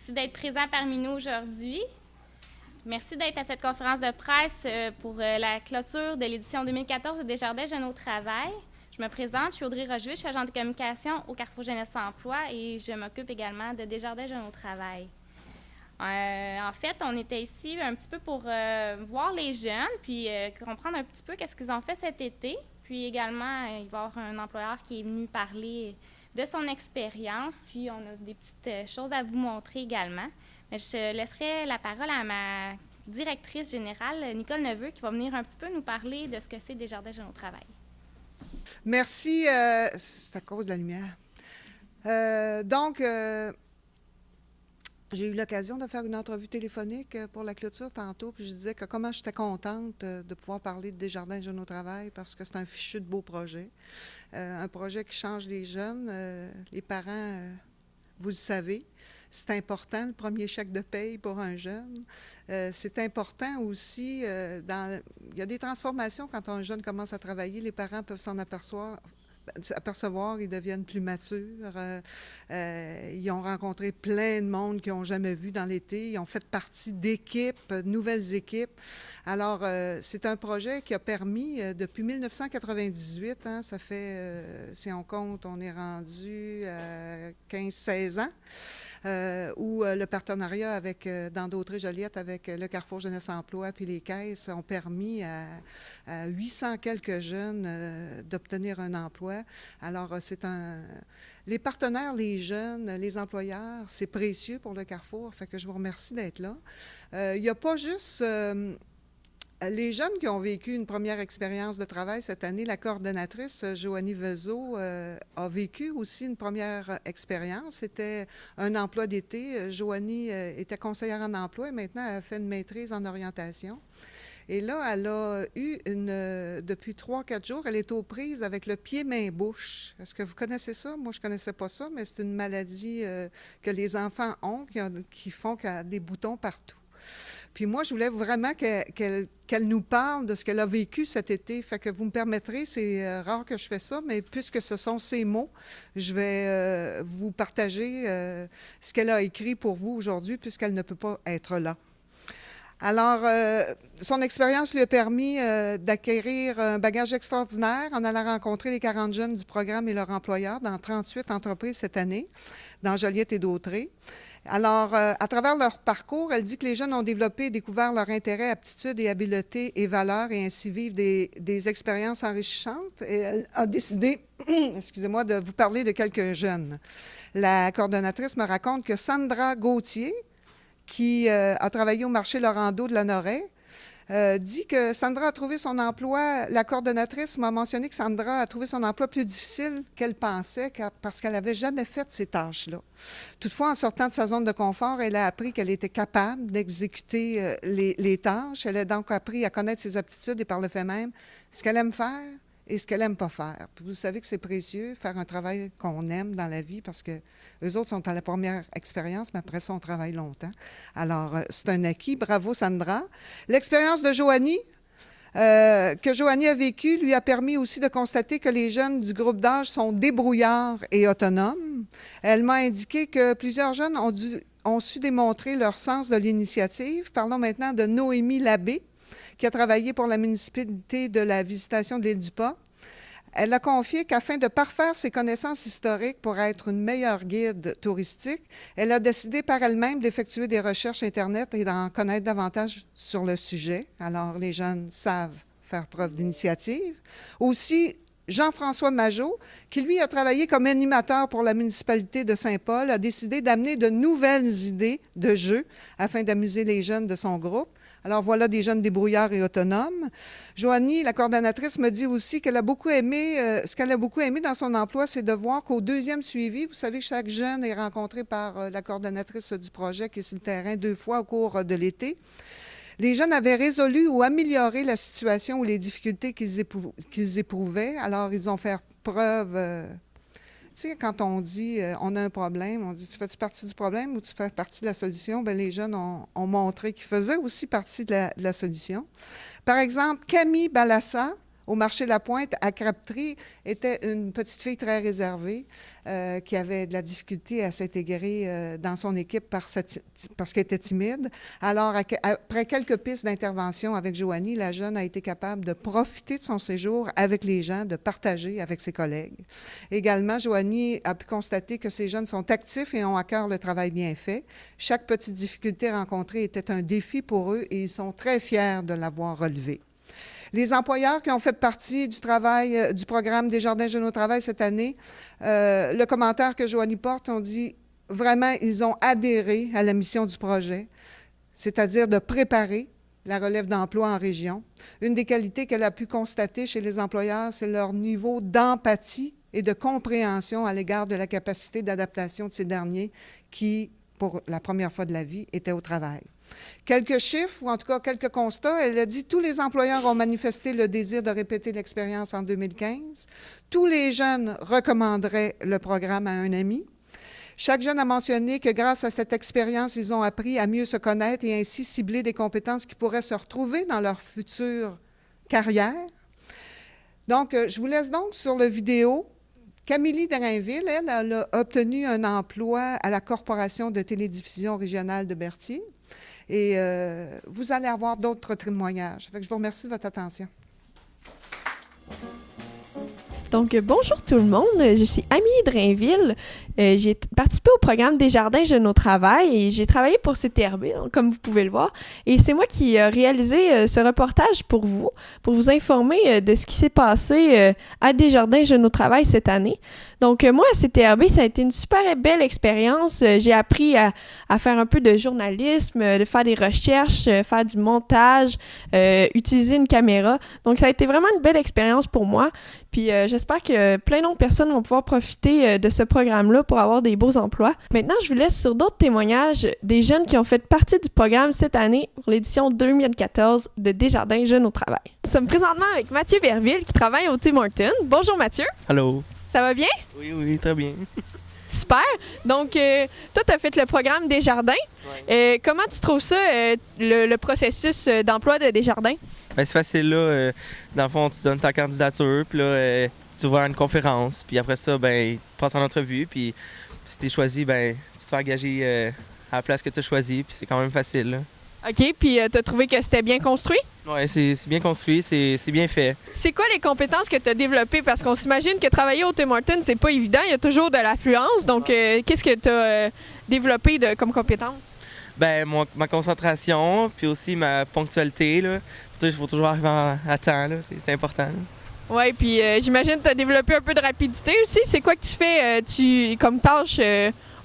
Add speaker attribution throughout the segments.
Speaker 1: Merci d'être présent parmi nous aujourd'hui. Merci d'être à cette conférence de presse pour la clôture de l'édition 2014 de Desjardins Jeunes au travail. Je me présente, je suis Audrey Rojuis, je suis agente de communication au Carrefour Jeunesse Emploi et je m'occupe également de Desjardins Jeunes au travail. En fait, on était ici un petit peu pour voir les jeunes, puis comprendre un petit peu qu'est-ce qu'ils ont fait cet été. Puis également, il va y avoir un employeur qui est venu parler de son expérience, puis on a des petites choses à vous montrer également. Mais je laisserai la parole à ma directrice générale, Nicole Neveu, qui va venir un petit peu nous parler de ce que c'est Desjardins Jeunes au travail.
Speaker 2: Merci. C'est à cause de la lumière. J'ai eu l'occasion de faire une entrevue téléphonique pour la clôture tantôt, puis je disais que comment j'étais contente de pouvoir parler de Desjardins Jeunes au travail parce que c'est un fichu de beau projet. Un projet qui change les jeunes. Les parents, vous le savez, c'est important, le premier chèque de paye pour un jeune. C'est important aussi, il y a des transformations quand un jeune commence à travailler, les parents peuvent s'en apercevoir, ils deviennent plus matures. Ils ont rencontré plein de monde qu'ils n'ont jamais vu dans l'été. Ils ont fait partie d'équipes, de nouvelles équipes. Alors, c'est un projet qui a permis, depuis 1998, ça fait, si on compte, on est rendu à 15-16 ans, où le partenariat avec dans Dautrey-Joliette avec le Carrefour Jeunesse Emploi puis les caisses ont permis à 800 quelques jeunes d'obtenir un emploi. Alors, les partenaires, les jeunes, les employeurs, c'est précieux pour le Carrefour, fait que je vous remercie d'être là. Il n'y a pas juste les jeunes qui ont vécu une première expérience de travail cette année. La coordonnatrice, Joanie Vezeau, a vécu aussi une première expérience. C'était un emploi d'été. Joanie était conseillère en emploi et maintenant elle fait une maîtrise en orientation. Et là, elle a eu depuis 3-4 jours, elle est aux prises avec le pied-main-bouche. Est-ce que vous connaissez ça? Moi, je ne connaissais pas ça, mais c'est une maladie que les enfants ont qui font qu'il y a des boutons partout. Puis moi, je voulais vraiment qu'elle nous parle de ce qu'elle a vécu cet été. Fait que vous me permettrez, c'est rare que je fais ça, mais puisque ce sont ses mots, je vais vous partager ce qu'elle a écrit pour vous aujourd'hui, puisqu'elle ne peut pas être là. Alors, son expérience lui a permis d'acquérir un bagage extraordinaire en allant rencontrer les 40 jeunes du programme et leurs employeurs dans 38 entreprises cette année, dans Joliette et Dautrey. Alors, à travers leur parcours, elle dit que les jeunes ont développé et découvert leurs intérêts, aptitudes et habiletés et valeurs et ainsi vivre des expériences enrichissantes. Et elle a décidé, excusez-moi, de vous parler de quelques jeunes. La coordonnatrice me raconte que Sandra Gauthier, qui a travaillé au marché Laurando de la Noraie, dit que Sandra a trouvé son emploi, la coordonnatrice m'a mentionné que Sandra a trouvé son emploi plus difficile qu'elle pensait parce qu'elle n'avait jamais fait ces tâches-là. Toutefois, en sortant de sa zone de confort, elle a appris qu'elle était capable d'exécuter les tâches. Elle a donc appris à connaître ses aptitudes et par le fait même, ce qu'elle aime faire et ce qu'elle n'aime pas faire. Puis vous savez que c'est précieux, faire un travail qu'on aime dans la vie, parce que eux autres sont à la première expérience, mais après ça, on travaille longtemps. Alors, c'est un acquis. Bravo, Sandra. L'expérience de Joanie, que Joanie a vécue, lui a permis aussi de constater que les jeunes du groupe d'âge sont débrouillards et autonomes. Elle m'a indiqué que plusieurs jeunes ont su démontrer leur sens de l'initiative. Parlons maintenant de Noémie Labbé, qui a travaillé pour la municipalité de la Visitation de l'île du Pas. Elle a confié qu'afin de parfaire ses connaissances historiques pour être une meilleure guide touristique, elle a décidé par elle-même d'effectuer des recherches Internet et d'en connaître davantage sur le sujet. Alors, les jeunes savent faire preuve d'initiative. Aussi, Jean-François Majot, qui lui a travaillé comme animateur pour la municipalité de Saint-Paul, a décidé d'amener de nouvelles idées de jeux afin d'amuser les jeunes de son groupe. Alors voilà des jeunes débrouillards et autonomes. Joanie, la coordonnatrice, me dit aussi qu'elle a beaucoup aimé, ce qu'elle a beaucoup aimé dans son emploi, c'est de voir qu'au deuxième suivi, vous savez que chaque jeune est rencontré par la coordonnatrice du projet qui est sur le terrain 2 fois au cours de l'été. Les jeunes avaient résolu ou amélioré la situation ou les difficultés qu'ils éprouvaient. Alors, ils ont fait preuve. Tu sais, quand on dit on a un problème, on dit tu fais-tu partie du problème ou tu fais partie de la solution? Bien, les jeunes ont montré qu'ils faisaient aussi partie de la solution. Par exemple, Camille Balassa au marché La Pointe, à Crabtree, était une petite fille très réservée qui avait de la difficulté à s'intégrer dans son équipe parce qu'elle était timide. Alors, après quelques pistes d'intervention avec Joanie, la jeune a été capable de profiter de son séjour avec les gens, de partager avec ses collègues. Également, Joanie a pu constater que ces jeunes sont actifs et ont à cœur le travail bien fait. Chaque petite difficulté rencontrée était un défi pour eux et ils sont très fiers de l'avoir relevé. Les employeurs qui ont fait partie du travail du programme Desjardins Jeunes au travail cette année, le commentaire que Joanie porte, on dit vraiment, ils ont adhéré à la mission du projet, c'est-à-dire de préparer la relève d'emploi en région. Une des qualités qu'elle a pu constater chez les employeurs, c'est leur niveau d'empathie et de compréhension à l'égard de la capacité d'adaptation de ces derniers qui, pour la première fois de la vie, étaient au travail. Quelques chiffres, ou en tout cas quelques constats. Elle a dit « Tous les employeurs ont manifesté le désir de répéter l'expérience en 2015. Tous les jeunes recommanderaient le programme à un ami. Chaque jeune a mentionné que grâce à cette expérience, ils ont appris à mieux se connaître et ainsi cibler des compétences qui pourraient se retrouver dans leur future carrière. » Donc, je vous laisse donc sur la vidéo. Camille Drainville, elle a obtenu un emploi à la Corporation de télédiffusion régionale de Berthier. Et vous allez avoir d'autres témoignages. Fait que je vous remercie de votre attention.
Speaker 3: Donc, bonjour tout le monde. Je suis Amélie Drainville. J'ai participé au programme Desjardins Jeunes au travail et j'ai travaillé pour CTRB, donc, comme vous pouvez le voir. Et c'est moi qui ai réalisé ce reportage pour vous informer de ce qui s'est passé à Desjardins Jeunes au travail cette année. Donc, moi, à CTRB, ça a été une super belle expérience. J'ai appris à faire un peu de journalisme, de faire des recherches, faire du montage, utiliser une caméra. Donc, ça a été vraiment une belle expérience pour moi. Puis, j'espère que plein d'autres personnes vont pouvoir profiter de ce programme-là pour avoir des beaux emplois. Maintenant, je vous laisse sur d'autres témoignages des jeunes qui ont fait partie du programme cette année pour l'édition 2014 de Desjardins Jeunes au travail. Nous sommes présentement avec Mathieu Verville qui travaille au Tim Hortons. Bonjour Mathieu.
Speaker 4: Allô.
Speaker 3: Ça va bien?
Speaker 4: Oui, très bien.
Speaker 3: Super. Donc, toi, tu as fait le programme Desjardins. Ouais. Comment tu trouves ça, le processus d'emploi de Desjardins?
Speaker 4: Ben, c'est facile, là. Dans le fond, tu donnes ta candidature, puis là, tu vas à une conférence, puis après ça, ben, tu passes en entrevue, puis si tu es choisi, ben, tu te fais engager à la place que tu as choisie, puis c'est quand même facile, là.
Speaker 3: OK, puis tu as trouvé que c'était bien construit?
Speaker 4: Oui, c'est bien construit, c'est bien fait.
Speaker 3: C'est quoi les compétences que tu as développées? Parce qu'on s'imagine que travailler au Tim Hortons, c'est pas évident, il y a toujours de l'affluence. Donc, qu'est-ce que tu as développé comme compétences?
Speaker 4: Ben, ma concentration, puis aussi ma ponctualité, là. Il faut toujours arriver à temps, là, c'est important.
Speaker 3: Oui, puis j'imagine que tu as développé un peu de rapidité aussi. C'est quoi que tu fais comme tâche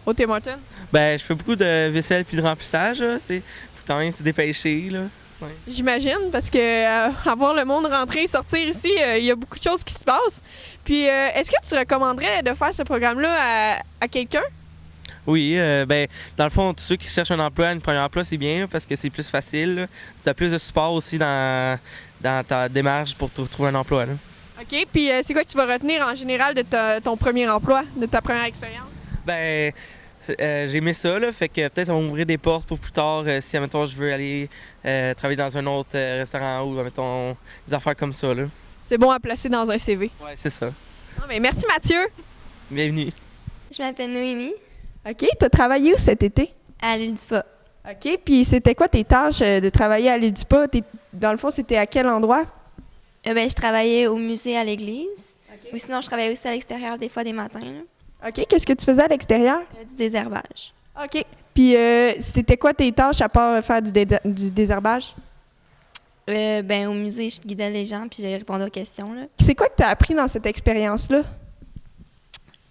Speaker 3: au Tim Hortons? Ben,
Speaker 4: je fais beaucoup de vaisselle puis de remplissage, là, tu sais. Faut quand même se dépêcher, là. Ouais.
Speaker 3: J'imagine, parce que avoir le monde rentrer et sortir ici, il y a beaucoup de choses qui se passent. Puis, est-ce que tu recommanderais de faire ce programme-là à quelqu'un?
Speaker 4: Oui, ben dans le fond, tous ceux qui cherchent un premier emploi, c'est bien là, parce que c'est plus facile. Tu as plus de support aussi dans ta démarche pour trouver un emploi. Là.
Speaker 3: OK, puis c'est quoi que tu vas retenir en général de ton premier emploi, de ta première expérience?
Speaker 4: Ben, j'ai aimé ça, là, fait que peut-être ça va m'ouvrir des portes pour plus tard si, admettons, je veux aller travailler dans un autre restaurant ou, admettons, des affaires comme ça. Là.
Speaker 3: C'est bon à placer dans un CV.
Speaker 4: Oui, c'est ça.
Speaker 3: Non, mais merci Mathieu.
Speaker 4: Bienvenue.
Speaker 5: Je m'appelle Noémie.
Speaker 3: OK, tu as travaillé où cet été?
Speaker 5: À l'île du Pas.
Speaker 3: OK, puis c'était quoi tes tâches de travailler à l'île du Pas? Dans le fond, c'était à quel endroit?
Speaker 5: Ben, je travaillais au musée à l'église. Okay. Ou sinon, je travaillais aussi à l'extérieur des fois des matins. Là.
Speaker 3: OK, qu'est-ce que tu faisais à l'extérieur?
Speaker 5: Du désherbage.
Speaker 3: OK. Puis c'était quoi tes tâches à part faire du désherbage?
Speaker 5: Ben, au musée, je guidais les gens puis je répondais aux questions. Là.
Speaker 3: C'est quoi que tu as appris dans cette expérience-là?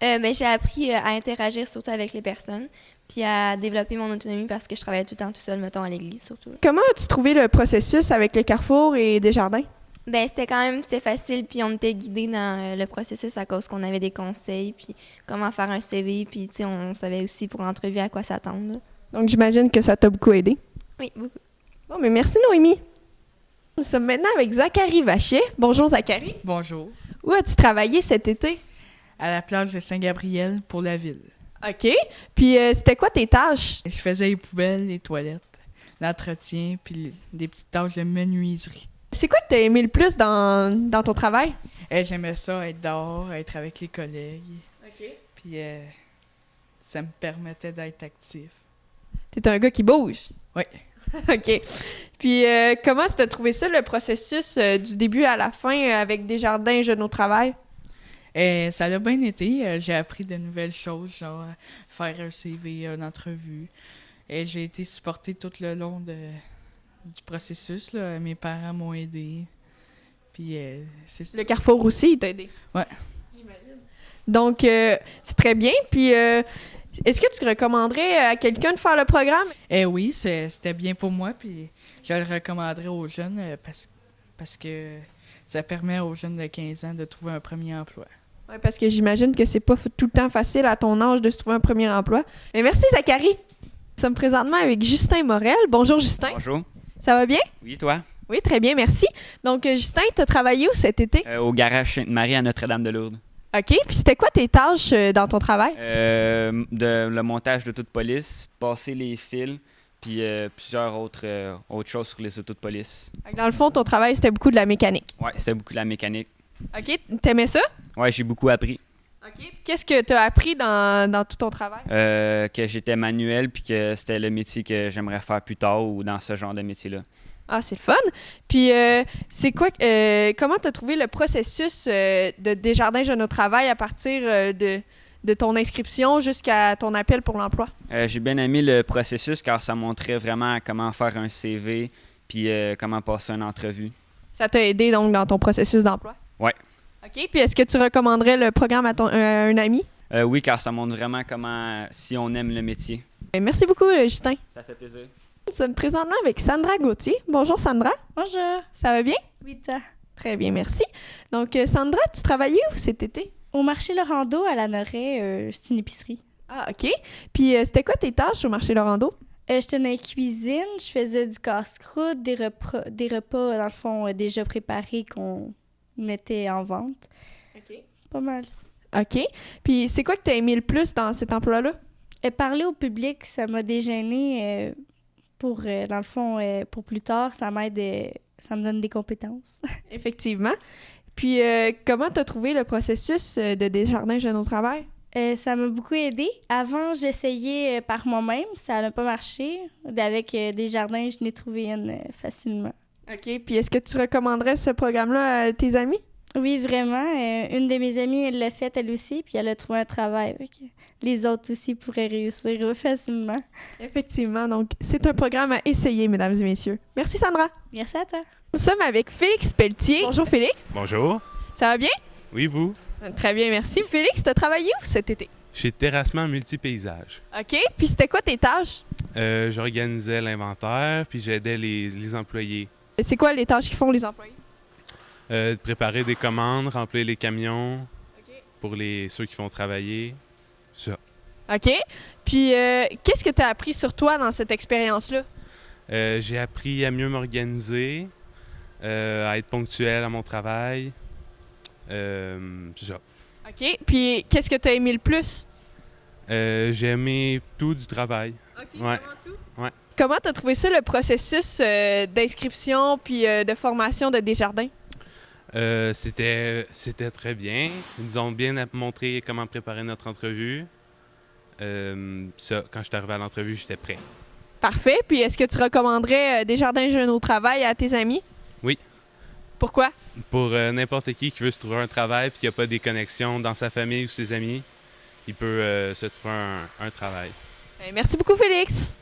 Speaker 5: Ben, j'ai appris à interagir surtout avec les personnes, puis à développer mon autonomie parce que je travaillais tout le temps tout seul, mettons, à l'église surtout.
Speaker 3: Comment as-tu trouvé le processus avec le Carrefour et Desjardins?
Speaker 5: Ben, c'était facile, puis on était guidés dans le processus à cause qu'on avait des conseils, puis comment faire un CV, puis tu sais, on savait aussi pour l'entrevue à quoi s'attendre. Là.
Speaker 3: Donc, j'imagine que ça t'a beaucoup aidé.
Speaker 5: Oui, beaucoup.
Speaker 3: Bon, mais merci Noémie. Nous sommes maintenant avec Zachary Vachet. Bonjour Zachary.
Speaker 6: Bonjour.
Speaker 3: Où as-tu travaillé cet été?
Speaker 6: À la plage de Saint-Gabriel pour la ville.
Speaker 3: OK. Puis c'était quoi tes tâches?
Speaker 6: Je faisais les poubelles, les toilettes, l'entretien, puis des petites tâches de menuiserie.
Speaker 3: C'est quoi que tu as aimé le plus dans ton travail?
Speaker 6: J'aimais ça, être dehors, être avec les collègues.
Speaker 3: OK.
Speaker 6: Puis ça me permettait d'être actif.
Speaker 3: T'es un gars qui bouge?
Speaker 6: Oui.
Speaker 3: OK. Puis comment tu as trouvé ça, le processus du début à la fin avec Desjardins Jeunes au travail?
Speaker 6: Ça a bien été. J'ai appris de nouvelles choses, genre faire un CV, une entrevue. Et j'ai été supportée tout le long du processus. Là. Mes parents m'ont aidé. Puis c'est ça.
Speaker 3: Le Carrefour aussi, il t'a aidé?
Speaker 6: Ouais.
Speaker 3: J'imagine. Donc, c'est très bien. Puis, est-ce que tu recommanderais à quelqu'un de faire le programme?
Speaker 6: Oui, c'était bien pour moi. Puis je le recommanderais aux jeunes parce que ça permet aux jeunes de 15 ans de trouver un premier emploi.
Speaker 3: Oui, parce que j'imagine que c'est pas tout le temps facile à ton âge de se trouver un premier emploi. Mais merci, Zachary. Nous sommes présentement avec Justin Morel. Bonjour, Justin.
Speaker 7: Bonjour.
Speaker 3: Ça va bien?
Speaker 7: Oui, toi?
Speaker 3: Oui, très bien, merci. Donc, Justin, tu as travaillé où cet été?
Speaker 7: Au garage Sainte-Marie à Notre-Dame-de-Lourdes.
Speaker 3: OK. Puis, c'était quoi tes tâches dans ton travail?
Speaker 7: Le montage d'autos de police, passer les fils, puis plusieurs autres choses sur les autos de police.
Speaker 3: Fait que dans le fond, ton travail, c'était beaucoup de la mécanique.
Speaker 7: Ouais, c'était beaucoup de la mécanique.
Speaker 3: OK. T'aimais ça?
Speaker 7: Ouais, j'ai beaucoup appris.
Speaker 3: OK. Qu'est-ce que tu as appris dans tout ton travail?
Speaker 7: Que j'étais manuel, puis que c'était le métier que j'aimerais faire plus tard ou dans ce genre de métier-là.
Speaker 3: Ah, c'est le fun. Puis, c'est quoi, comment tu as trouvé le processus de Desjardins Jeunes au travail à partir de ton inscription jusqu'à ton appel pour l'emploi?
Speaker 7: J'ai bien aimé le processus car ça montrait vraiment comment faire un CV puis comment passer une entrevue.
Speaker 3: Ça t'a aidé donc dans ton processus d'emploi?
Speaker 7: Ouais.
Speaker 3: OK. Puis, est-ce que tu recommanderais le programme à un ami?
Speaker 7: Oui, car ça montre vraiment comment, si on aime le métier.
Speaker 3: Merci beaucoup, Justin.
Speaker 7: Ça fait plaisir.
Speaker 3: Nous sommes présentement avec Sandra Gauthier. Bonjour, Sandra.
Speaker 8: Bonjour.
Speaker 3: Ça va bien?
Speaker 8: Oui, toi.
Speaker 3: Très bien, merci. Donc, Sandra, tu travaillais où cet été?
Speaker 8: Au marché Laurando, à la Noret, c'est une épicerie.
Speaker 3: Ah, OK. Puis, c'était quoi tes tâches au marché Laurando?
Speaker 8: J'étais dans la cuisine, je faisais du casse-croûte, des repas, dans le fond, déjà préparés qu'on mettait en vente.
Speaker 3: OK.
Speaker 8: Pas mal.
Speaker 3: OK. Puis, c'est quoi que tu as aimé le plus dans cet emploi-là?
Speaker 8: Parler au public, ça m'a dégêné pour, dans le fond, pour plus tard, ça m'aide, ça me donne des compétences.
Speaker 3: Effectivement. Puis, comment tu as trouvé le processus de Desjardins Jeunes au travail?
Speaker 8: Ça m'a beaucoup aidé. Avant, j'essayais par moi-même, ça n'a pas marché. Avec Desjardins, je n'ai trouvé une facilement.
Speaker 3: OK. Puis, est-ce que tu recommanderais ce programme-là à tes amis?
Speaker 8: Oui, vraiment. Une de mes amies, elle l'a fait elle aussi, puis elle a trouvé un travail. Les autres aussi pourraient réussir facilement.
Speaker 3: Effectivement. Donc, c'est un programme à essayer, mesdames et messieurs. Merci, Sandra.
Speaker 8: Merci à toi.
Speaker 3: Nous sommes avec Félix Pelletier. Bonjour, Félix.
Speaker 9: Bonjour.
Speaker 3: Ça va bien?
Speaker 9: Oui, vous?
Speaker 3: Très bien, merci. Félix, tu as travaillé où cet été?
Speaker 9: Chez Terrassement Multipaysage.
Speaker 3: OK. Puis, c'était quoi tes tâches?
Speaker 9: J'organisais l'inventaire, puis j'aidais les employés.
Speaker 3: C'est quoi les tâches qu'ils font les employés?
Speaker 9: De préparer des commandes, remplir les camions pour ceux qui font travailler. Ça.
Speaker 3: OK. Puis, qu'est-ce que tu as appris sur toi dans cette expérience-là?
Speaker 9: J'ai appris à mieux m'organiser, à être ponctuel à mon travail. C'est ça.
Speaker 3: OK. Puis, qu'est-ce que tu as aimé le plus?
Speaker 9: J'ai aimé tout du travail.
Speaker 3: OK,
Speaker 9: Ouais.
Speaker 3: vraiment tout?
Speaker 9: Ouais.
Speaker 3: Comment tu as trouvé ça, le processus d'inscription puis de formation de Desjardins?
Speaker 9: C'était très bien. Ils nous ont bien montré comment préparer notre entrevue. Ça, quand je suis arrivé à l'entrevue, j'étais prêt.
Speaker 3: Parfait. Puis, est-ce que tu recommanderais Desjardins Jeunes au travail à tes amis?
Speaker 9: Oui.
Speaker 3: Pourquoi?
Speaker 9: Pour n'importe qui veut se trouver un travail et qui n'a pas des connexions dans sa famille ou ses amis, il peut se trouver un travail.
Speaker 3: Merci beaucoup, Félix.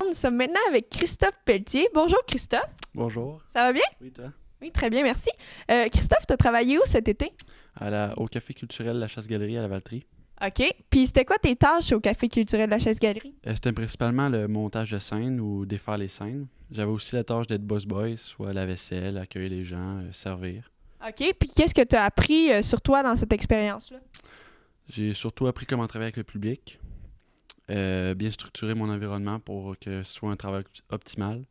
Speaker 3: Nous sommes maintenant avec Christophe Pelletier. Bonjour, Christophe.
Speaker 10: Bonjour.
Speaker 3: Ça va bien?
Speaker 10: Oui, toi?
Speaker 3: Oui, très bien, merci. Christophe, tu as travaillé où cet été?
Speaker 10: Au Café culturel La Chasse-Galerie à la Valtrie.
Speaker 3: OK. Puis, c'était quoi tes tâches au Café culturel de la Chaise-Galerie?
Speaker 10: C'était principalement le montage de scènes ou défaire les scènes. J'avais aussi la tâche d'être boss boy, soit la vaisselle, accueillir les gens, servir.
Speaker 3: OK. Puis, qu'est-ce que tu as appris sur toi dans cette expérience-là?
Speaker 10: J'ai surtout appris comment travailler avec le public, bien structurer mon environnement pour que ce soit un travail optimal.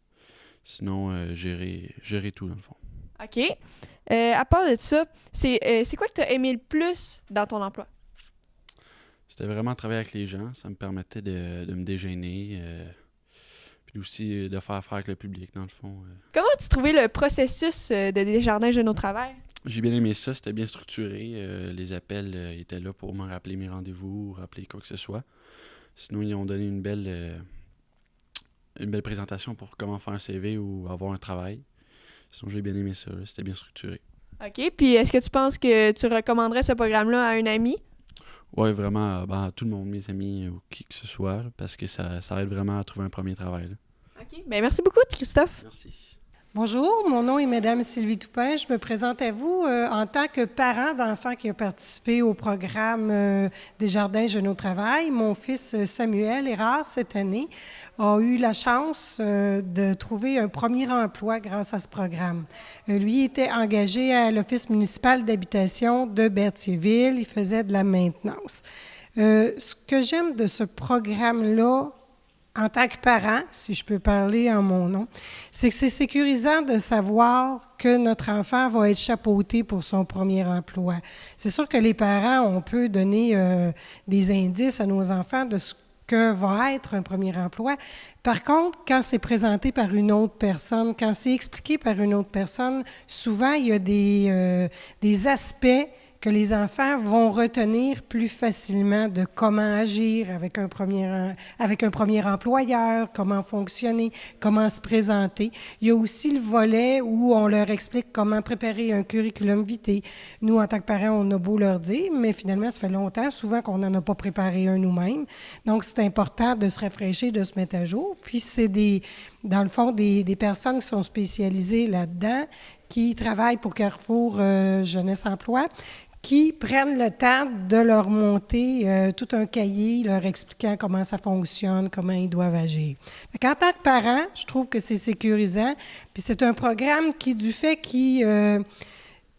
Speaker 10: Sinon, gérer tout, dans le fond.
Speaker 3: OK. À part de ça, c'est quoi que tu as aimé le plus dans ton emploi?
Speaker 10: C'était vraiment travailler avec les gens. Ça me permettait de me dégainer, puis puis aussi de faire affaire avec le public, dans le fond.
Speaker 3: Comment as-tu trouvé le processus de Desjardins Jeunes au travail?
Speaker 10: J'ai bien aimé ça, c'était bien structuré. Les appels étaient là pour me rappeler mes rendez-vous, rappeler quoi que ce soit. Sinon, ils ont donné une belle présentation pour comment faire un CV ou avoir un travail. Sinon, j'ai bien aimé ça, là, c'était bien structuré.
Speaker 3: OK, puis est-ce que tu penses que tu recommanderais ce programme-là à un ami?
Speaker 10: Oui, vraiment, à tout le monde, mes amis ou qui que ce soit, là, parce que ça aide vraiment à trouver un premier travail. Là.
Speaker 3: OK, bien merci beaucoup, Christophe.
Speaker 10: Merci.
Speaker 11: Bonjour, mon nom est Madame Sylvie Toupin. Je me présente à vous en tant que parent d'enfant qui a participé au programme Desjardins Jeunes au travail. Mon fils Samuel Erard, cette année, a eu la chance de trouver un premier emploi grâce à ce programme. Lui était engagé à l'Office municipal d'habitation de Berthierville. Il faisait de la maintenance. Ce que j'aime de ce programme-là, en tant que parent, si je peux parler en mon nom, c'est que c'est sécurisant de savoir que notre enfant va être chapeauté pour son premier emploi. C'est sûr que les parents, on peut donner des indices à nos enfants de ce que va être un premier emploi. Par contre, quand c'est présenté par une autre personne, quand c'est expliqué par une autre personne, souvent, il y a des aspects que les enfants vont retenir plus facilement de comment agir avec un premier employeur, comment fonctionner, comment se présenter. Il y a aussi le volet où on leur explique comment préparer un curriculum vitae. Nous, en tant que parents, on a beau leur dire, mais finalement, ça fait longtemps, souvent qu'on n'en a pas préparé un nous-mêmes. Donc, c'est important de se rafraîchir, de se mettre à jour. Puis, c'est dans le fond, des personnes qui sont spécialisées là-dedans, qui travaillent pour Carrefour Jeunesse Emploi, qui prennent le temps de leur monter tout un cahier, leur expliquant comment ça fonctionne, comment ils doivent agir. En tant que parent, je trouve que c'est sécurisant. Puis c'est un programme qui, du fait qu'il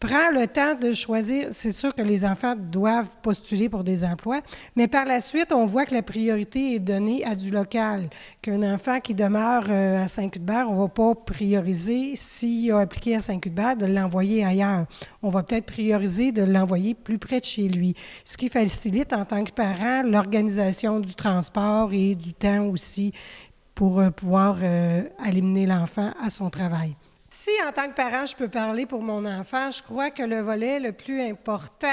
Speaker 11: prend le temps de choisir, c'est sûr que les enfants doivent postuler pour des emplois, mais par la suite, on voit que la priorité est donnée à du local. Qu'un enfant qui demeure à Saint-Cuthbert, on ne va pas prioriser, s'il a appliqué à Saint-Cuthbert, de l'envoyer ailleurs. On va peut-être prioriser de l'envoyer plus près de chez lui, ce qui facilite en tant que parent l'organisation du transport et du temps aussi pour pouvoir amener l'enfant à son travail. Si, en tant que parent, je peux parler pour mon enfant, je crois que le volet le plus important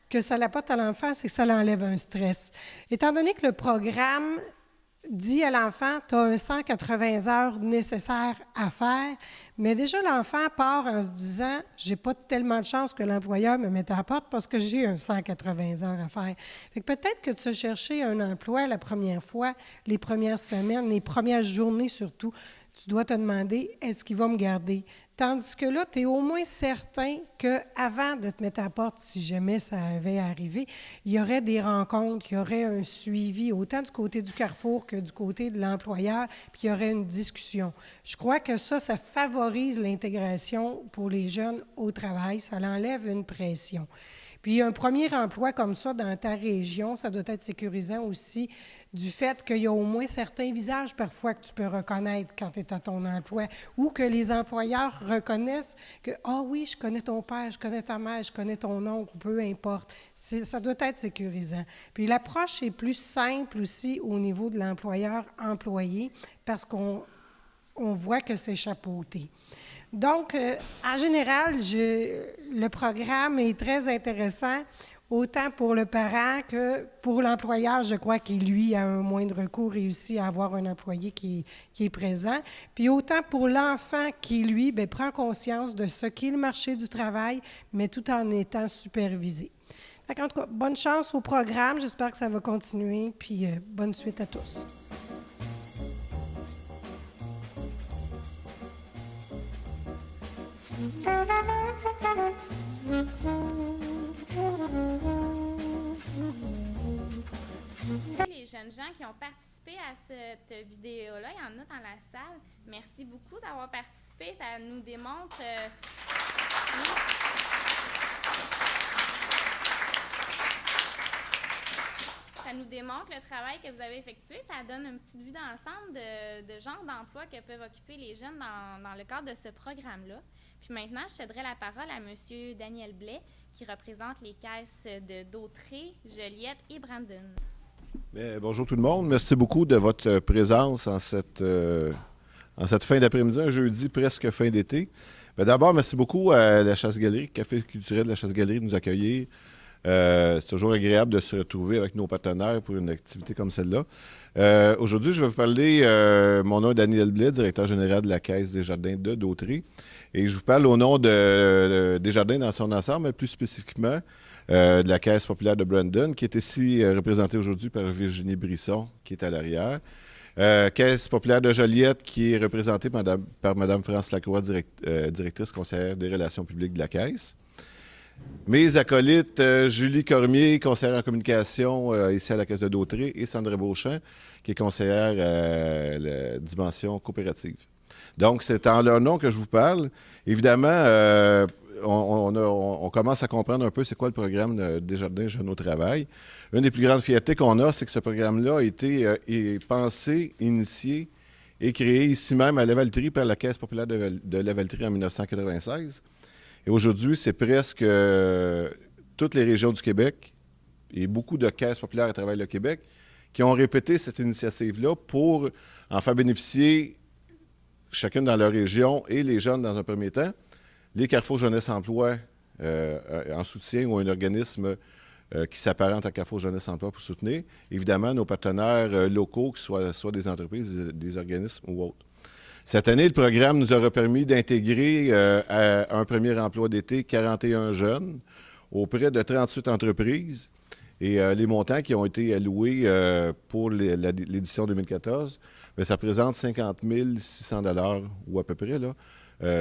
Speaker 11: que ça apporte à l'enfant, c'est que ça l'enlève un stress. Étant donné que le programme dit à l'enfant, tu as un 180 heures nécessaires à faire, mais déjà l'enfant part en se disant, j'ai pas tellement de chance que l'employeur me mette à la porte parce que j'ai un 180 heures à faire. Fait que peut-être que de se chercher un emploi la première fois, les premières semaines, les premières journées surtout, tu dois te demander, est-ce qu'il va me garder? Tandis que là, tu es au moins certain qu'avant de te mettre à la porte, si jamais ça avait arrivé, il y aurait des rencontres, il y aurait un suivi, autant du côté du Carrefour que du côté de l'employeur, puis il y aurait une discussion. Je crois que ça favorise l'intégration pour les jeunes au travail, ça l'enlève une pression. Puis un premier emploi comme ça dans ta région, ça doit être sécurisant aussi du fait qu'il y a au moins certains visages parfois que tu peux reconnaître quand tu es à ton emploi ou que les employeurs reconnaissent que « Ah oui, je connais ton père, je connais ta mère, je connais ton oncle », peu importe. Ça doit être sécurisant. Puis l'approche est plus simple aussi au niveau de l'employeur-employé parce qu'on voit que c'est chapeauté. Donc, en général, le programme est très intéressant, autant pour le parent que pour l'employeur. Je crois qu'il, lui, à un moindre coût, réussit à avoir un employé qui est présent. Puis autant pour l'enfant qui, lui, prend conscience de ce qu'est le marché du travail, mais tout en étant supervisé. En tout cas, bonne chance au programme. J'espère que ça va continuer. Puis bonne suite à tous.
Speaker 1: Les jeunes gens qui ont participé à cette vidéo-là, il y en a dans la salle. Merci beaucoup d'avoir participé. Ça nous démontre... Ça nous démontre le travail que vous avez effectué. Ça donne une petite vue d'ensemble de genre d'emploi que peuvent occuper les jeunes dans le cadre de ce programme-là. Puis maintenant, je céderai la parole à M. Daniel Blais, qui représente les caisses de Dautré, Joliette et Brandon.
Speaker 12: Bien, bonjour tout le monde. Merci beaucoup de votre présence en cette fin d'après-midi, un jeudi presque fin d'été. Bien, d'abord, merci beaucoup à la Chasse-Galerie, Café culturel de la Chasse-Galerie, de nous accueillir. C'est toujours agréable de se retrouver avec nos partenaires pour une activité comme celle-là. Aujourd'hui, je vais vous parler, mon nom est Daniel Blais, directeur général de la Caisse des Jardins de Dautrey. Et je vous parle au nom des Jardins dans son ensemble, mais plus spécifiquement de la Caisse populaire de Brandon, qui est ici représentée aujourd'hui par Virginie Brisson, qui est à l'arrière. Caisse populaire de Joliette, qui est représentée par Mme France Lacroix, directrice conseillère des relations publiques de la Caisse. Mes acolytes, Julie Cormier, conseillère en communication ici à la Caisse de Dautrey, et Sandra Beauchamp, qui est conseillère à la dimension coopérative. Donc, c'est en leur nom que je vous parle. Évidemment, on commence à comprendre un peu c'est quoi le programme Desjardins Jeunes au travail. Une des plus grandes fiertés qu'on a, c'est que ce programme-là a été pensé, initié et créé ici même à Lavaltrie par la Caisse populaire de Lavaltrie en 1996. Et aujourd'hui, c'est presque toutes les régions du Québec et beaucoup de caisses populaires à travers le Québec qui ont répété cette initiative-là pour en faire bénéficier chacune dans leur région et les jeunes dans un premier temps, les Carrefour Jeunesse Emploi en soutien ou un organisme qui s'apparente à Carrefour Jeunesse Emploi pour soutenir. Évidemment, nos partenaires locaux, que ce soit des entreprises, des organismes ou autres. Cette année, le programme nous aura permis d'intégrer à un premier emploi d'été 41 jeunes auprès de 38 entreprises. Et les montants qui ont été alloués pour l'édition 2014, bien, ça représente 50 600 $ ou à peu près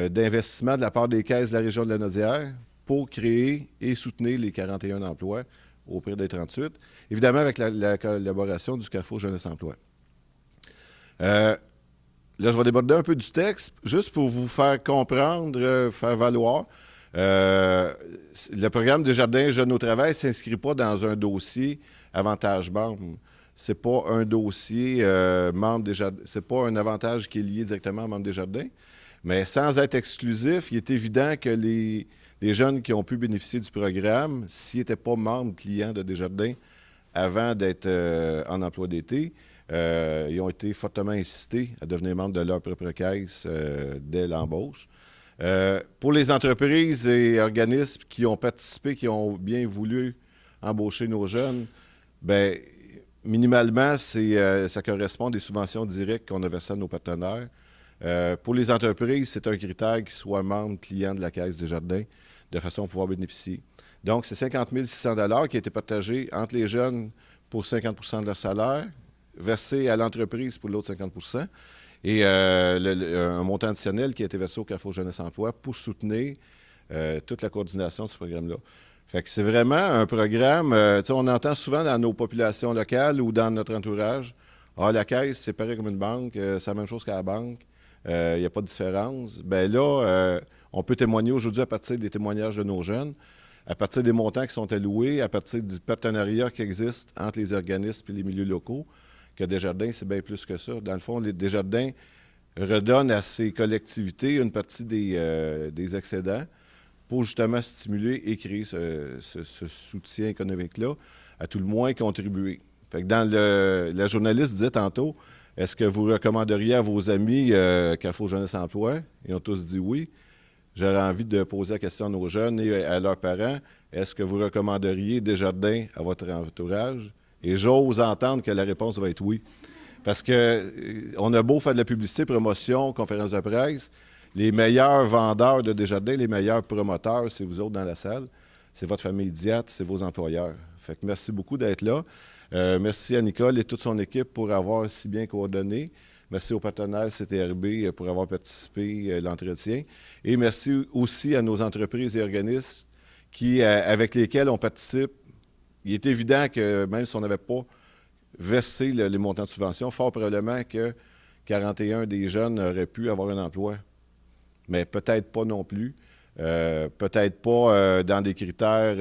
Speaker 12: d'investissement de la part des caisses de la région de la Naudière pour créer et soutenir les 41 emplois auprès des 38, évidemment avec la collaboration du Carrefour Jeunesse Emploi. Là, je vais déborder un peu du texte, juste pour vous faire comprendre, faire valoir. Le programme Desjardins Jeunes au travail ne s'inscrit pas dans un dossier avantage membre. Ce n'est pas un dossier membre Desjardins. Ce n'est pas un avantage qui est lié directement à membre Desjardins. Mais sans être exclusif, il est évident que les jeunes qui ont pu bénéficier du programme, s'ils n'étaient pas membres clients de Desjardins avant d'être en emploi d'été, ils ont été fortement incités à devenir membres de leur propre caisse dès l'embauche. Pour les entreprises et organismes qui ont participé, qui ont bien voulu embaucher nos jeunes, bien, minimalement, ça correspond à des subventions directes qu'on a versées à nos partenaires. Pour les entreprises, c'est un critère qu'ils soient membres clients de la Caisse Desjardins de façon à pouvoir bénéficier. Donc, c'est 50 600 $ qui a été partagé entre les jeunes pour 50 % de leur salaire, versé à l'entreprise pour l'autre 50 % et un montant additionnel qui a été versé au Carrefour Jeunesse Emploi pour soutenir toute la coordination de ce programme-là. Fait que c'est vraiment un programme, on entend souvent dans nos populations locales ou dans notre entourage, la caisse, c'est pareil comme une banque, c'est la même chose qu'à la banque, il n'y a pas de différence. Bien là, on peut témoigner aujourd'hui à partir des témoignages de nos jeunes, à partir des montants qui sont alloués, à partir du partenariat qui existe entre les organismes et les milieux locaux, que Desjardins, c'est bien plus que ça. Dans le fond, les Desjardins redonnent à ces collectivités une partie des excédents pour justement stimuler et créer ce soutien économique-là, à tout le moins contribuer. Fait que dans la journaliste disait tantôt, est-ce que vous recommanderiez à vos amis Carrefour Jeunesse Emploi? Ils ont tous dit oui. J'aurais envie de poser la question à nos jeunes et à leurs parents. Est-ce que vous recommanderiez Desjardins à votre entourage? Et j'ose entendre que la réponse va être oui. Parce qu'on a beau faire de la publicité, promotion, conférence de presse, les meilleurs vendeurs de Desjardins, les meilleurs promoteurs, c'est vous autres dans la salle. C'est votre famille immédiate, c'est vos employeurs. Fait que merci beaucoup d'être là. Merci à Nicole et toute son équipe pour avoir si bien coordonné. Merci aux partenaires CTRB pour avoir participé à l'entretien. Et merci aussi à nos entreprises et organismes avec lesquels on participe. Il est évident que même si on n'avait pas versé les montants de subvention, fort probablement que 41 des jeunes auraient pu avoir un emploi. Mais peut-être pas non plus. Peut-être pas dans des critères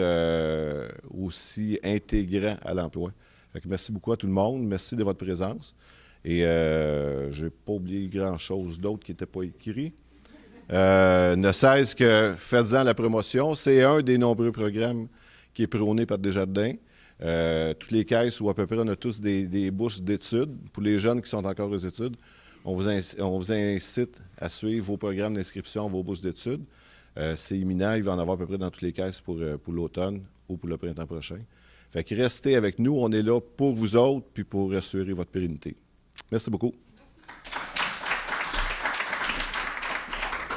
Speaker 12: aussi intégrants à l'emploi. Fait que merci beaucoup à tout le monde. Merci de votre présence. Et je n'ai pas oublié grand-chose d'autre qui n'était pas écrit. Ne cesse que faites-en la promotion. C'est un des nombreux programmes qui est prôné par Desjardins. Toutes les caisses où à peu près on a tous des bourses d'études. Pour les jeunes qui sont encore aux études, on vous incite à suivre vos programmes d'inscription, vos bourses d'études. C'est imminent, il va en avoir à peu près dans toutes les caisses pour l'automne ou pour le printemps prochain. Fait que restez avec nous, on est là pour vous autres puis pour assurer votre pérennité. Merci beaucoup.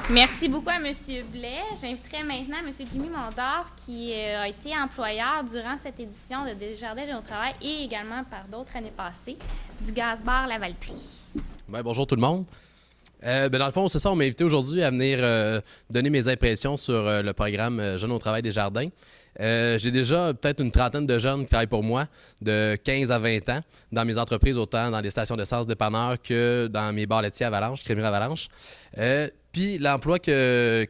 Speaker 1: Merci beaucoup à M. Blais. J'inviterai maintenant M. Jimmy Mondor, qui a été employeur durant cette édition de Desjardins Jeunes au travail et également par d'autres années passées, du Gaz-Bar Lavaltrie.
Speaker 13: Bien, bonjour tout le monde. Dans le fond, c'est ça, on m'a invité aujourd'hui à venir donner mes impressions sur le programme Jeunes au travail Desjardins. J'ai déjà peut-être une trentaine de jeunes qui travaillent pour moi, de 15 à 20 ans, dans mes entreprises, autant dans les stations d'essence dépanneurs que dans mes bars laitiers Avalanche, Crémerie Avalanche. Puis l'emploi que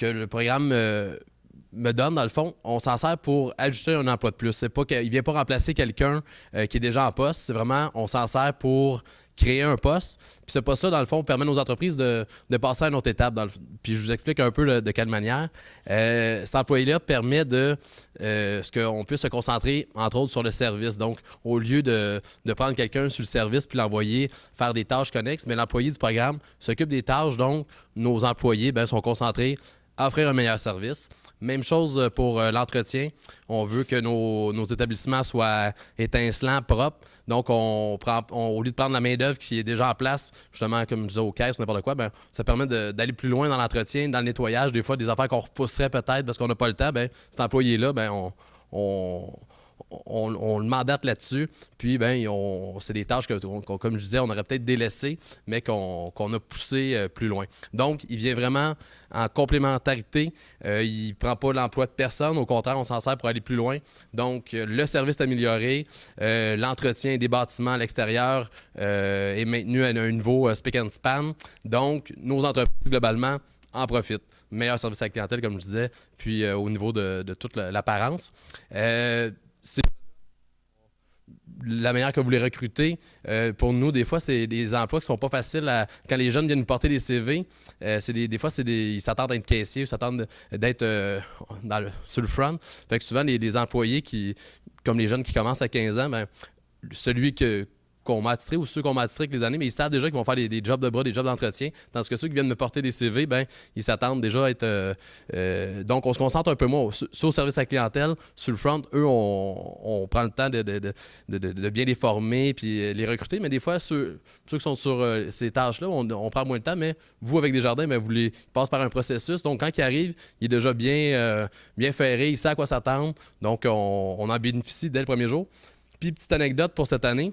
Speaker 13: le programme me donne, dans le fond, on s'en sert pour ajouter un emploi de plus. C'est pas qu'il ne vient pas remplacer quelqu'un qui est déjà en poste. C'est vraiment, on s'en sert pour créer un poste. Puis ce poste-là, dans le fond, permet aux entreprises de passer à une autre étape. Puis je vous explique un peu de quelle manière. Cet employé-là permet ce qu'on puisse se concentrer, entre autres, sur le service. Donc, au lieu de prendre quelqu'un sur le service puis l'envoyer faire des tâches connexes, mais l'employé du programme s'occupe des tâches. Donc, nos employés sont concentrés à offrir un meilleur service. Même chose pour l'entretien. On veut que nos établissements soient étincelants, propres. Donc, au lieu de prendre la main-d'œuvre qui est déjà en place, justement, comme je disais, aux caisses ou n'importe quoi, ça permet d'aller plus loin dans l'entretien, dans le nettoyage. Des fois, des affaires qu'on repousserait peut-être parce qu'on n'a pas le temps, cet employé-là, on le mandate là-dessus. Puis, c'est des tâches comme je disais, on aurait peut-être délaissées, mais qu'on a poussées plus loin. Donc, il vient vraiment en complémentarité. Il ne prend pas l'emploi de personne. Au contraire, on s'en sert pour aller plus loin. Donc, le service est amélioré. L'entretien des bâtiments à l'extérieur est maintenu à un niveau spick and span. Donc, nos entreprises, globalement, en profitent. Meilleur service à la clientèle, comme je disais, puis au niveau de toute l'apparence. C'est la manière que vous les recrutez. Pour nous, des fois, c'est des emplois qui ne sont pas faciles quand les jeunes viennent nous porter des CV, des fois, ils s'attendent à être caissiers, ils s'attendent d'être sur le front. Fait que souvent, les employés comme les jeunes qui commencent à 15 ans, celui qu'on m'a attitré ou ceux qu'on m'a attitré avec les années, mais ils savent déjà qu'ils vont faire des jobs de bras, des jobs d'entretien. Tandis que ceux qui viennent me porter des CV, ils s'attendent déjà à être... donc, on se concentre un peu moins sur le service à la clientèle. Sur le front, eux, on prend le temps de bien les former puis les recruter. Mais des fois, ceux qui sont sur ces tâches-là, on prend moins de temps. Mais vous, avec Desjardins, ils passent par un processus. Donc, quand ils arrivent, il est déjà bien ferré, il sait à quoi s'attendre. Donc, on en bénéficie dès le premier jour. Puis, petite anecdote pour cette année.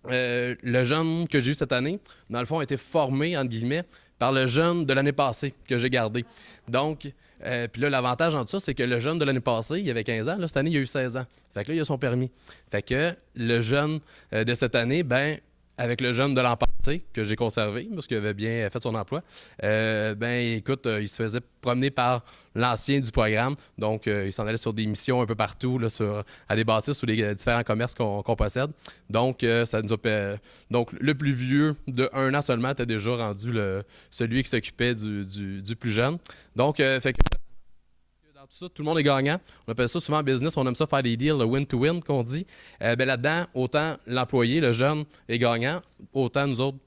Speaker 13: Le jeune que j'ai eu cette année, dans le fond, a été formé, entre guillemets, par le jeune de l'année passée que j'ai gardé. Donc, puis là, l'avantage en tout ça, c'est que le jeune de l'année passée, il avait 15 ans. Là, cette année, il a eu 16 ans. Fait que là, il a son permis. Fait que le jeune de cette année, avec le jeune de l'an passé, que j'ai conservé, parce qu'il avait bien fait son emploi, écoute, il se faisait promener par l'ancien du programme. Donc, il s'en allait sur des missions un peu partout, là, à des bâtisses ou les différents commerces qu'on possède. Donc, ça nous a donc, le plus vieux de 1 an seulement était déjà rendu celui qui s'occupait du plus jeune. Donc, fait que dans tout ça, tout le monde est gagnant. On appelle ça souvent en business, on aime ça faire des deals win-to-win, qu'on dit. Là-dedans, autant l'employé, le jeune, est gagnant, autant nous autres,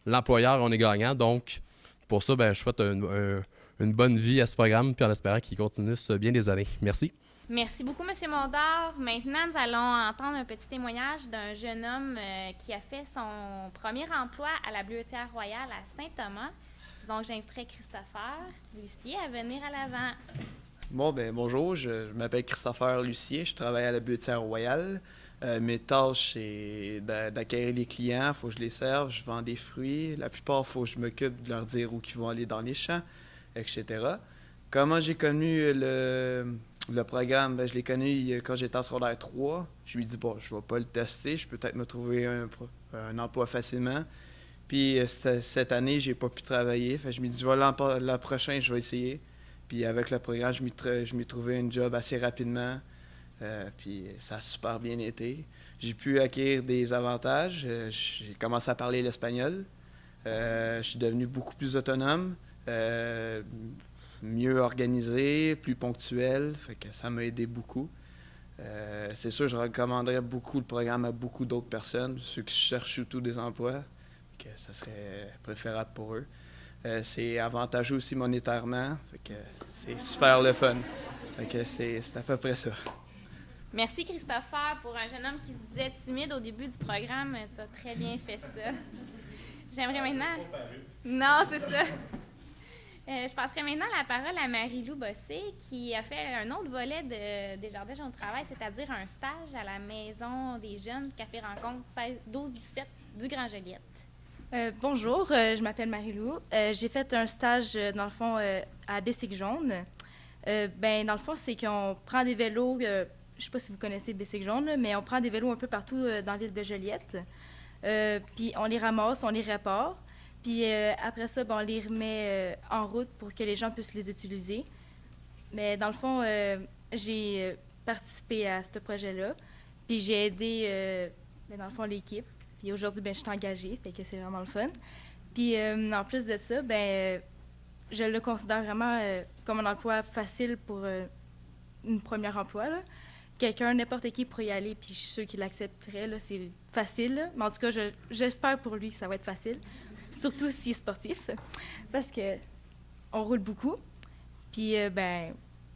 Speaker 13: l'employeur, on est gagnant. Donc, pour ça, je souhaite une bonne vie à ce programme, puis en espérant qu'il continue bien des années. Merci.
Speaker 1: Merci beaucoup, M. Mondor. Maintenant, nous allons entendre un petit témoignage d'un jeune homme qui a fait son premier emploi à la Bleuetière Royale à Saint-Thomas. Donc, j'inviterai Christopher Lucier à venir à l'avant.
Speaker 14: Bonjour, je m'appelle Christopher Lucier, je travaille à la Bleuetière Royale. Mes tâches, c'est d'accueillir les clients, il faut que je les serve, je vends des fruits. La plupart, il faut que je m'occupe de leur dire où ils vont aller dans les champs, etc. Comment j'ai connu le programme? Je l'ai connu quand j'étais en secondaire 3. Je lui ai dit, je ne vais pas le tester, je peux peut-être me trouver un emploi facilement. Puis cette année, j'ai pas pu travailler. Je me dis, l'an prochain, je vais essayer. Puis avec le programme, je m'ai trouvé un job assez rapidement. Puis ça a super bien été. J'ai pu acquérir des avantages. J'ai commencé à parler l'espagnol. Je suis devenu beaucoup plus autonome, mieux organisé, plus ponctuel. Fait que ça m'a aidé beaucoup. C'est sûr, je recommanderais beaucoup le programme à beaucoup d'autres personnes, ceux qui cherchent surtout des emplois, que ça serait préférable pour eux. C'est avantageux aussi monétairement, fait que c'est super le fun. Fait que c'est à peu près ça.
Speaker 1: Merci, Christopher. Pour un jeune homme qui se disait timide au début du programme, tu as très bien fait ça. J'aimerais maintenant... Non, c'est ça. Je passerai maintenant la parole à Marie-Lou Bossé, qui a fait un autre volet de Desjardins Jeunes au Travail, c'est-à-dire un stage à la Maison des Jeunes Café Rencontre 12-17 du Grand Joliette.
Speaker 15: Bonjour, je m'appelle Marie-Lou. J'ai fait un stage, dans le fond, à Bicycle Jaune. Dans le fond, c'est qu'on prend des vélos, je ne sais pas si vous connaissez Bicycle Jaune, mais on prend des vélos un peu partout dans la ville de Joliette. Puis on les ramasse, on les répare. Puis après ça, on les remet en route pour que les gens puissent les utiliser. Mais dans le fond, j'ai participé à ce projet-là. Puis j'ai aidé, dans le fond, l'équipe. Puis aujourd'hui, je suis engagée, fait que c'est vraiment le fun. Puis en plus de ça, je le considère vraiment comme un emploi facile pour un premier emploi, là. Quelqu'un, n'importe qui pourrait y aller, puis je suis sûre qu'il l'accepterait, là. C'est facile, là. Mais en tout cas, j'espère pour lui que ça va être facile. Surtout s'il est sportif, parce que on roule beaucoup. Puis,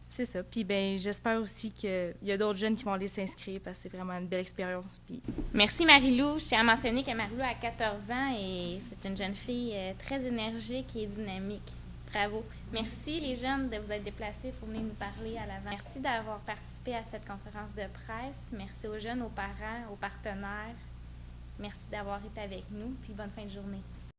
Speaker 15: c'est ça. Puis, j'espère aussi qu'il y a d'autres jeunes qui vont aller s'inscrire, parce que c'est vraiment une belle expérience. Puis...
Speaker 1: Merci, Marie-Lou. Je tiens à mentionner que Marie-Lou a 14 ans et c'est une jeune fille très énergique et dynamique. Bravo. Merci, les jeunes, de vous être déplacés pour venir nous parler à l'avant. Merci d'avoir participé à cette conférence de presse. Merci aux jeunes, aux parents, aux partenaires. Merci d'avoir été avec nous, puis bonne fin de journée.